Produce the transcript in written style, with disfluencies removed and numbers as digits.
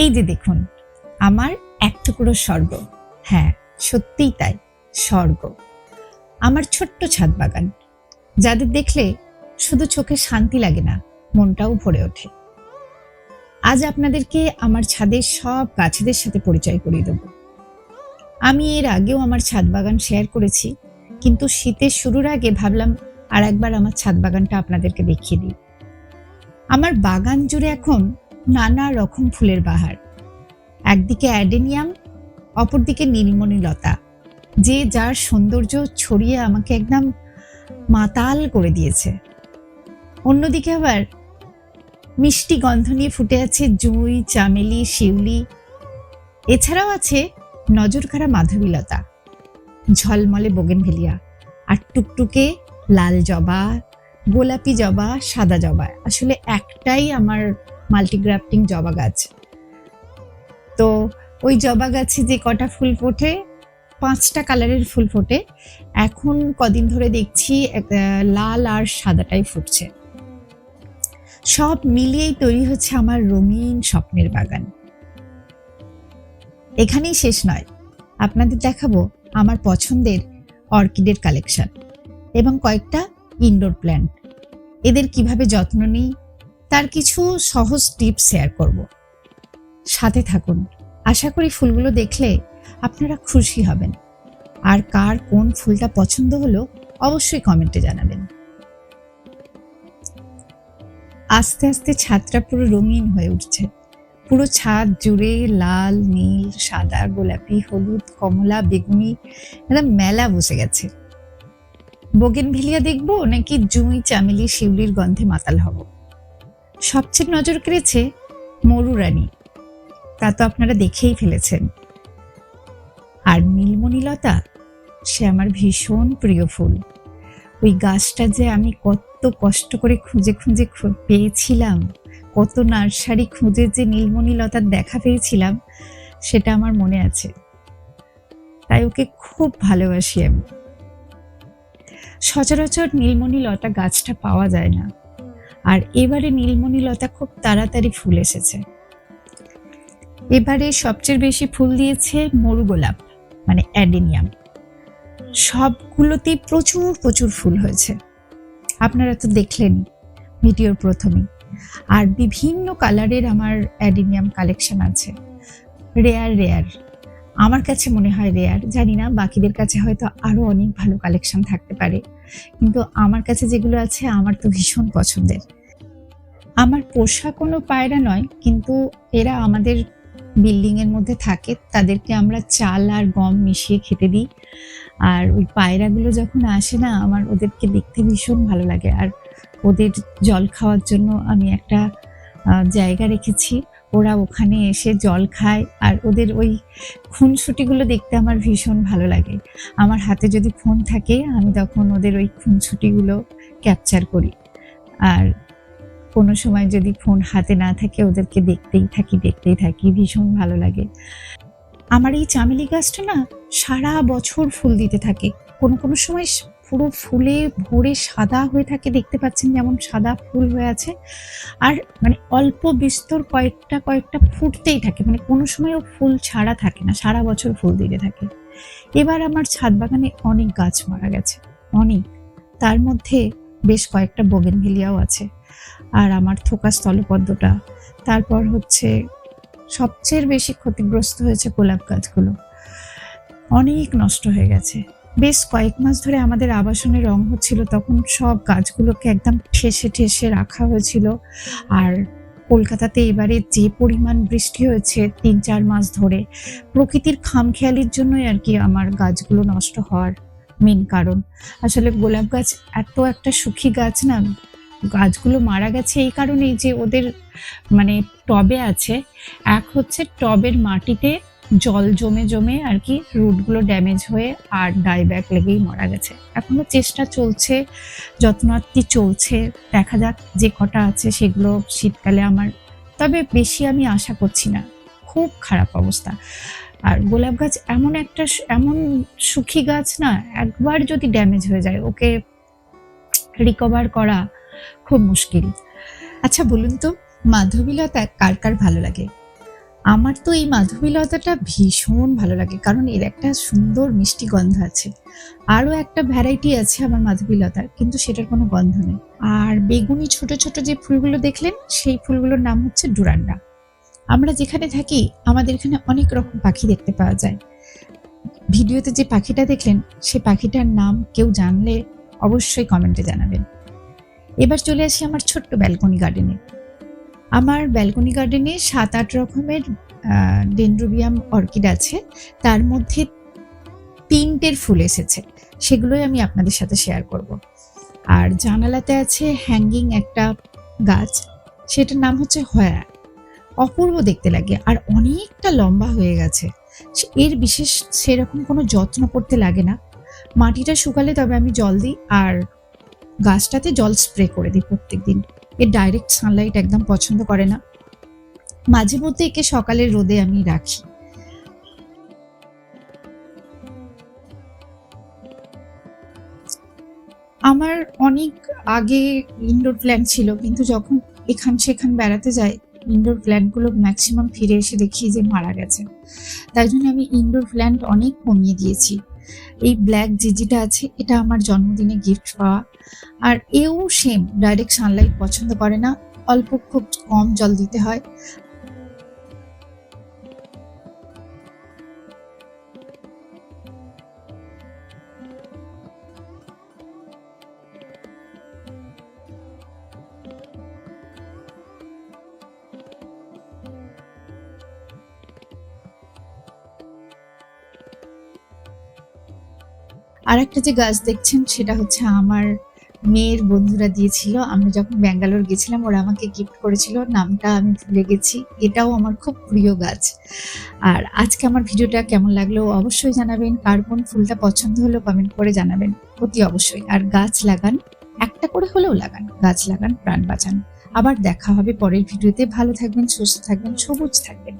এই যে দেখুন, আমার এক টুকরো স্বর্গ। হ্যাঁ, সত্যিই তাই, স্বর্গ। আমার ছোট্ট ছাদ বাগান, যাদের দেখলে শুধু চোখে শান্তি লাগে না, মনটাও ভরে ওঠে। আজ আপনাদেরকে আমার ছাদের সব গাছেদের সাথে পরিচয় করিয়ে দেব। আমি এর আগেও আমার ছাদ বাগান শেয়ার করেছি, কিন্তু শীতের শুরুর আগে ভাবলাম আর একবার আমার ছাদ বাগানটা আপনাদেরকে দেখিয়ে দিই। আমার বাগান জুড়ে এখন নানা রকম ফুলের বাহার। একদিকে অ্যাডেনিয়াম, অপরদিকে নীলমণি লতা, যে যার সৌন্দর্য ছড়িয়ে আমাকে একদম মাতাল করে দিয়েছে। অন্যদিকে আবার মিষ্টি গন্ধ নিয়ে ফুটে আছে জুঁই, চামেলি, শিউলি। এছাড়াও আছে নজরকাড়া মাধবীলতা, ঝলমলে বোগেনভেলিয়া, আর টুকটুকে লাল জবা, গোলাপি জবা, সাদা জবা। আসলে একটাই আমার মাল্টিগ্রাফটিং জবা গাছ। তো ওই জবা গাছে যে কটা ফুল ফোটে, 5টা কালারের ফুল ফোটে। এখন কদিন ধরে দেখছি লাল আর সাদাটাই ফুটছে। সব মিলিয়েই তৈরি হচ্ছে আমার রঙিন স্বপ্নের বাগান। এখানেই শেষ নয়, আপনাদের দেখাবো আমার পছন্দের অর্কিডের কালেকশন এবং কয়েকটা ইনডোর প্ল্যান্ট। এদের কিভাবে যত্ন নিই তার কিছু সহজ টিপস শেয়ার করব। সাথে থাকুন, আশা করি ফুলগুলো দেখলে আপনারা খুশি হবেন। আর কার কোন ফুলটা পছন্দ হলো অবশ্যই কমেন্টে জানাবেন। আস্তে আস্তে ছাদটা পুরো রঙিন হয়ে উঠছে। পুরো ছাদ জুড়ে লাল, নীল, সাদা, গোলাপি, হলুদ, কমলা, বেগুনি, একদম মেলা বসে গেছে। বোগেনভেলিয়া দেখবো নাকি জুঁই, চামেলি, শিউলির গন্ধে মাতাল হব? সবচেয়ে নজর কেড়েছে মরুরানী, তা তো আপনারা দেখেই ফেলেছেন। আর নীলমণি লতা, সে আমার ভীষণ প্রিয় ফুল। ওই গাছটা যে আমি কত কষ্ট করে খুঁজে খুঁজে পেয়েছিলাম, কত নার্সারি খুঁজে যে নীলমণি লতার দেখা পেয়েছিলাম, সেটা আমার মনে আছে। তাই ওকে খুব ভালোবাসি আমি। সচরাচর নীলমণি লতা গাছটা পাওয়া যায় না, আর এবারে নীলমণি লতা খুব তাড়াতাড়ি ফুল এসেছে। এবারে সবচেয়ে বেশি ফুল দিয়েছে মরু গোলাপ, মানে অ্যাডেনিয়াম। সবগুলোতেই প্রচুর প্রচুর ফুল হয়েছে, আপনারা তো দেখলেন ভিডিওর প্রথমেই। আর বিভিন্ন কালারের আমার অ্যাডেনিয়াম কালেকশন আছে। রেয়ার আমার কাছে মনে হয় রেয়ার, জানি না বাকিদের কাছে হয়তো আরো অনেক ভালো কালেকশন থাকতে পারে, কিন্তু আমার কাছে যেগুলো আছে আমার তো ভীষণ পছন্দের। আমার পোষা কোনো পায়রা নয়, কিন্তু এরা আমাদের বিল্ডিং এর মধ্যে থাকে। তাদেরকে আমরা চাল আর গম মিশিয়ে খেতে দিই। আর ওই পায়রাগুলো যখন আসে না, আমার ওদেরকে দেখতে ভীষণ ভালো লাগে। আর ওদের জল খাওয়ার জন্য আমি একটা জায়গা রেখেছি, ওরা ওখানে এসে জল খায়। আর ওদের ওই খুনসুটিগুলো দেখতে আমার ভীষণ ভালো লাগে। আমার হাতে যদি ফোন থাকে আমি তখন ওদের ওই খুনসুটিগুলো ক্যাপচার করি। আর কোনো সময় যদি ফোন হাতে না থাকে ওদেরকে দেখতেই থাকি, ভীষণ ভালো লাগে। আমার এই চামেলি গাছটা না সারা বছর ফুল দিতে থাকে। কোনো সময় পুরো ফুলে ভরে সাদা হয়ে থাকে, দেখতে পাচ্ছেন যেমন সাদা ফুল হয়ে আছে। আর মানে অল্প বিস্তর কয়েকটা ফুটতেই থাকে, মানে কোনো সময়ও ফুল ছাড়া থাকে না, সারা বছর ফুল দিতে থাকে। এবার আমার ছাদ বাগানে অনেক গাছ মারা গেছে, অনেক। তার মধ্যে বেশ কয়েকটা বোগেনভেলিয়াও আছে। আর আমার থোকা স্থলপদ্মটা, তারপর হচ্ছে সবচেয়ে বেশি ক্ষতিগ্রস্ত হয়েছে গোলাপ গাছগুলো, অনেক নষ্ট হয়ে গেছে। বেশ কয়েক মাস ধরে আমাদের আবাসনে রং হচ্ছিল, তখন সব গাছগুলোকে একদম ঠেসে রাখা হয়েছিল। আর কলকাতাতে এবারে যে পরিমাণ বৃষ্টি হয়েছে 3-4 মাস ধরে, প্রকৃতির খামখেয়ালির জন্যই আর কি আমার গাছগুলো নষ্ট হওয়ার মেন কারণ। আসলে গোলাপ গাছ এত একটা সুখী গাছ না, গাছগুলো মারা গেছে এই কারণেই যে ওদের মানে টবে আছে, এক হচ্ছে টবের মাটিতে জল জমে আর কি রুটগুলো ড্যামেজ হয়ে আর ডাইব্যাক লেগেই মারা গেছে। এখনো চেষ্টা চলছে, যত্নার্থী চলছে, দেখা যাক যে কটা আছে সেগুলো শীতকালে আমার, তবে বেশি আমি আশা করছি না। খুব খারাপ অবস্থা। আর গোলাপ গাছ এমন সুখী গাছ না, একবার যদি ড্যামেজ হয়ে যায় ওকে রিকভার করা খুব মুশকিল। আচ্ছা বলুন তো, মাধবীলতা কার কার ভালো লাগে? আমার তো এই মাধবীলতাটা ভীষণ ভালো লাগে, কারণ এর একটা সুন্দর মিষ্টি গন্ধ আছে। আরো একটা ভ্যারাইটি আছে আমার মাধবীলতার, কিন্তু সেটার কোনো গন্ধ নেই। আর বেগুনি ছোট ছোট যে ফুলগুলো দেখলেন, সেই ফুলগুলোর নাম হচ্ছে ডুরান্ডা। আমরা যেখানে থাকি আমাদের এখানে অনেক রকম পাখি দেখতে পাওয়া যায়। ভিডিওতে যে পাখিটা দেখলেন, সে পাখিটার নাম কেউ জানলে অবশ্যই কমেন্টে জানাবেন। এবার চলে আসি আমার ছোট্ট ব্যালকনি গার্ডেনে। আমার ব্যালকনি গার্ডেনে ৭-৮ রকমের ডেনড্রোবিয়াম অর্কিড আছে। তার মধ্যে ৩ টের ফুল এসেছে। সেগুলোই আমি আপনাদের সাথে শেয়ার করব। আর জানালাতে আছে হ্যাঙ্গিং একটা গাছ, সেটার নাম হচ্ছে হয়া। অপূর্ব দেখতে লাগে আর অনেকটা লম্বা হয়ে গেছে। এর বিশেষ সেরকম কোনো যত্ন করতে লাগে না। মাটিটা শুকালে তবে আমি জল দিই, আর গাছটাতে জল স্প্রে করে দিই প্রত্যেকদিন। এর ডাইরেক্ট সানলাইট একদম পছন্দ করে না। মাঝে মধ্যে একে সকালের রোদে আমি রাখি। আমার অনেক আগে ইনডোর প্ল্যান্ট ছিল, কিন্তু যখন এখান সেখান বেড়াতে যাই, ইনডোর প্ল্যান্টগুলো ম্যাক্সিমাম ফিরে এসে দেখি যে মারা গেছে। তাই জন্য আমি ইনডোর প্ল্যান্ট অনেক কমিয়ে দিয়েছি। এই ব্ল্যাক জিজিটা আছে, এটা আমার জন্মদিনে গিফট পাওয়া। আর এও সেম, ডাইরেক্ট সানলাইট পছন্দ করে না, অল্প খুব কম জল দিতে হয়। আরেকটা যে গাছ দেখছেন, সেটা হচ্ছে আমার মেয়ের বন্ধুরা দিয়েছিল। আমি যখন ব্যাঙ্গালোর গেছিলাম ওরা আমাকে গিফট করেছিল, নামটা আমি ভুলে গেছি। এটাও আমার খুব প্রিয় গাছ। আর আজকে আমার ভিডিওটা কেমন লাগলো অবশ্যই জানাবেন। কার কোন ফুলটা পছন্দ হলো কমেন্ট করে জানাবেন অতি অবশ্যই। আর গাছ লাগান, একটা করে হলেও লাগান। গাছ লাগান, প্রাণ বাঁচান। আবার দেখা হবে পরের ভিডিওতে। ভালো থাকবেন, সুস্থ থাকবেন, সবুজ থাকবেন।